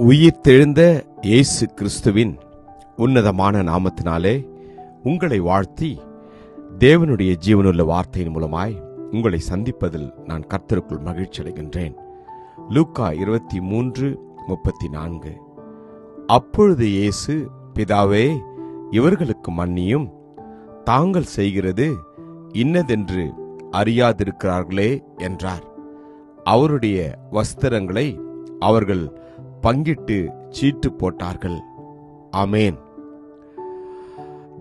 உயிர்த்தெழுந்த இயேசு கிறிஸ்துவின் உன்னதமான நாமத்தினாலே உங்களை வாழ்த்தி தேவனுடைய ஜீவனுள்ள வார்த்தையின் மூலமாய் உங்களை சந்திப்பதில் நான் கர்த்தருக்குள் மகிழ்ச்சி அடைகின்றேன். லூக்கா 23:34. அப்பொழுது இயேசு, பிதாவே, இவர்களுக்கு மன்னியும், தாங்கள் செய்கிறது இன்னதென்று அறியாதிருக்கிறார்களே என்றார். அவருடைய வஸ்திரங்களை அவர்கள் பங்கிட்டு சீட்டு போட்டார்கள். ஆமென்.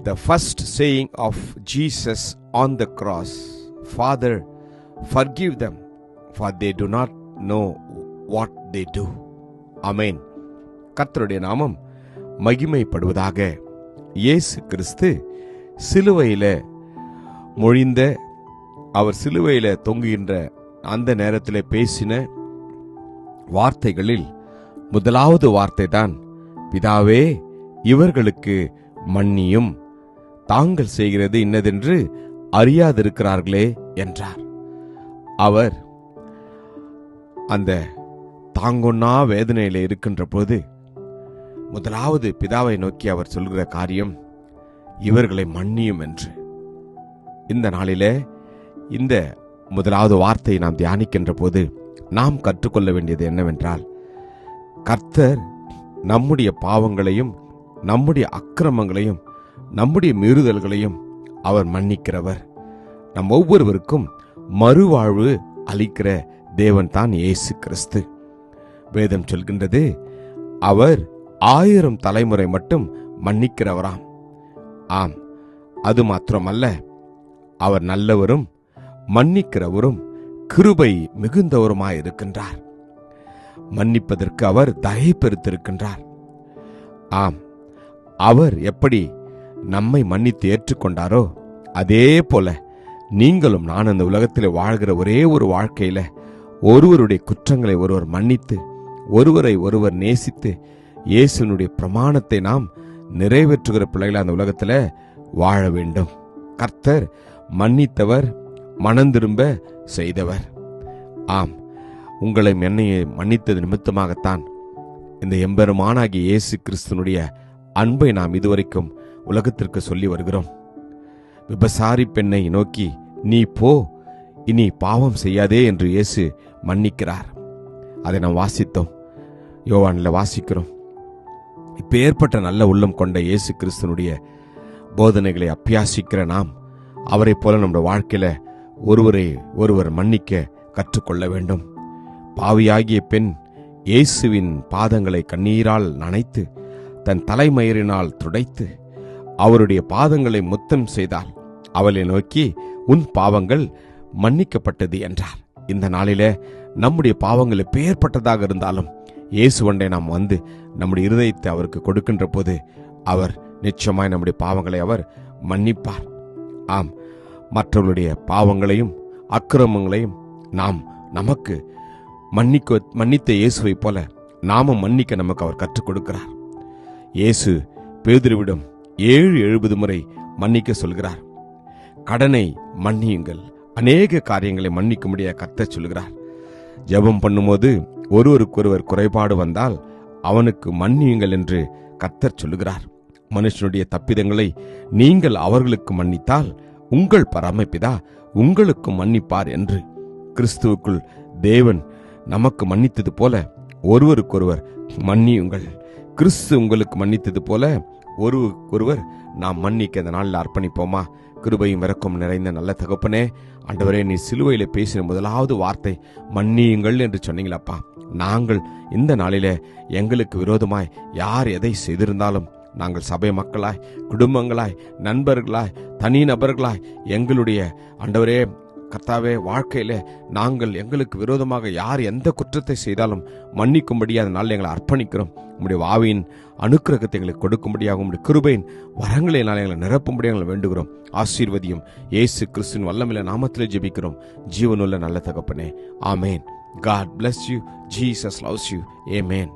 The first saying of Jesus on the cross, Father, forgive them, for they do not know what they do. ஆமென். கர்த்தருடைய நாமம் மகிமைப்படுவதாக. இயேசு கிறிஸ்து சிலுவையில மொழிந்த, அவர் சிலுவையில தொங்குகின்ற அந்த நேரத்தில் பேசின வார்த்தைகளில் முதலாவது வார்த்தை தான், பிதாவே, இவர்களுக்கு மன்னியும், தாங்கள் செய்கிறது இன்னதென்று அறியாதிருக்கிறார்களே என்றார். அவர் அந்த தாங்கொன்னா வேதனையில இருக்கின்ற போது முதலாவது பிதாவை நோக்கி அவர் சொல்கிற காரியம், இவர்களை மன்னியும் என்று. இந்த நாளிலே இந்த முதலாவது வார்த்தையை நாம் தியானிக்கின்ற போது நாம் கற்றுக்கொள்ள வேண்டியது என்னவென்றால், கர்த்தர் நம்முடைய பாவங்களையும் நம்முடைய அக்கிரமங்களையும் நம்முடைய மீறுதல்களையும் அவர் மன்னிக்கிறவர். நம் ஒவ்வொருவருக்கும் மறுவாழ்வு அளிக்கிற தேவன் தான் இயேசு கிறிஸ்து. வேதம் சொல்கின்றது, அவர் 1000 தலைமுறை மட்டும் மன்னிக்கிறவராம். ஆம், அது மாத்திரமல்ல, அவர் நல்லவரும் மன்னிக்கிறவரும் கிருபை மிகுந்தவருமாயிருக்கின்றார். மன்னிப்பதற்கு அவர் தயை பெருத்திருக்கின்றார். ஆம், அவர் எப்படி நம்மை மன்னித்து ஏற்றுக்கொண்டாரோ அதே போல நீங்களும் நான் அந்த உலகத்தில் வாழ்கிற ஒரே ஒரு வாழ்க்கையில ஒருவருடைய குற்றங்களை ஒருவர் மன்னித்து, ஒருவரை ஒருவர் நேசித்து, இயேசுனுடைய பிரமாணத்தை நாம் நிறைவேற்றுகிற பிள்ளைகளை அந்த உலகத்துல வாழ வேண்டும். கர்த்தர் மன்னித்தவர், மனந்திரும்ப செய்தவர். ஆம், உங்களை என்னையை மன்னித்தது நிமித்தமாகத்தான் இந்த எம்பெருமானாகிய இயேசு கிறிஸ்துனுடைய அன்பை நாம் இதுவரைக்கும் உலகத்திற்கு சொல்லி வருகிறோம். விபசாரி பெண்ணை நோக்கி, நீ போ, இனி பாவம் செய்யாதே என்று இயேசு மன்னிக்கிறார். அதை நாம் வாசித்தோம், யோவானில் வாசிக்கிறோம். இப்ப ஏற்பட்ட நல்ல உள்ளம் கொண்ட இயேசு கிறிஸ்துனுடைய போதனைகளை அபியாசிக்கிற நாம் அவரை போல நம்முடைய வாழ்க்கையில ஒருவரை ஒருவர் மன்னிக்க கற்றுக்கொள்ள வேண்டும். பாவியாகிய பெண் இயேசுவின் பாதங்களை கண்ணீரால் நனைத்து தன் தலைமயிரினால் துடைத்து அவருடைய பாதங்களை முத்தம் செய்தால் அவளை நோக்கி, உன் பாவங்கள் மன்னிக்கப்பட்டது என்றார். இந்த நாளிலே நம்முடைய பாவங்கள் எப்பேற்பட்டதாக இருந்தாலும் இயேசுவண்டை நாம் வந்து நம்முடைய இருதயத்தை அவருக்கு கொடுக்கின்ற போது அவர் நிச்சயமாய் நம்முடைய பாவங்களை அவர் மன்னிப்பார். ஆம், மற்றவர்களுடைய பாவங்களையும் அக்கிரமங்களையும் நாம் நமக்கு மன்னித்த இயேசுவை போல நாமும் மன்னிக்க நமக்கு அவர் கற்றுக் கொடுக்கிறார். இயேசு பேதுருவிடம் 70 முறை மன்னிக்க சொல்கிறார். கடனை மன்னியுங்கள், அநேக காரியங்களை மன்னிக்கும்படியாக கர்த்தர் சொல்கிறார். ஜெபம் பண்ணும்போது ஒருவருக்கொருவர் குறைபாடு வந்தால் அவனுக்கு மன்னியுங்கள் என்று கர்த்தர் சொல்லுகிறார். மனுஷனுடைய தப்பிதங்களை நீங்கள் அவர்களுக்கு மன்னித்தால் உங்கள் பரமபிதா உங்களுக்கு மன்னிப்பார் என்று. கிறிஸ்துவுக்குள் தேவன் நமக்கு மன்னித்தது போல ஒருவருக்கொருவர் மன்னியுங்கள். கிறிஸ்து உங்களுக்கு மன்னித்தது போல ஒருவருக்கொருவர் நாம் மன்னிக்க இந்த நாளில் அர்ப்பணிப்போமா? கிருபையும் இரக்கம் நிறைந்த நல்ல தகப்பனே, ஆண்டவரே, நீ சிலுவையில பேசின முதலாவது வார்த்தை மன்னியுங்கள் என்று சொன்னீங்களப்பா. நாங்கள் இந்த நாளில எங்களுக்கு விரோதமாய் யார் எதை செய்திருந்தாலும் நாங்கள் சபை மக்களாய், குடும்பங்களாய், நண்பர்களாய், தனி நபர்களாய் எங்களுடைய ஆண்டவரே கர்த்தாவே வாழ்க்கையில நாங்கள் எங்களுக்கு விரோதமாக யார் எந்த குற்றத்தை செய்தாலும் மன்னிக்கும்படியாக அந்த நாளில் எங்களை அர்ப்பணிக்கிறோம். உம்முடைய வாவியின் அனுக்கிரகத்தை எங்களுக்கு கொடுக்கும்படியாக, உம்முடைய கிருபையின் வரங்களை நாளை எங்களை நிரப்பும்படியாக எங்களை வேண்டுகிறோம். ஆசீர்வதியும். இயேசு கிறிஸ்துவின் வல்லமையுள்ள நாமத்திலே ஜெபிக்கிறோம், ஜீவனுள்ள நல்ல தகப்பனே. ஆமேன். God bless you. Jesus loves you. Amen.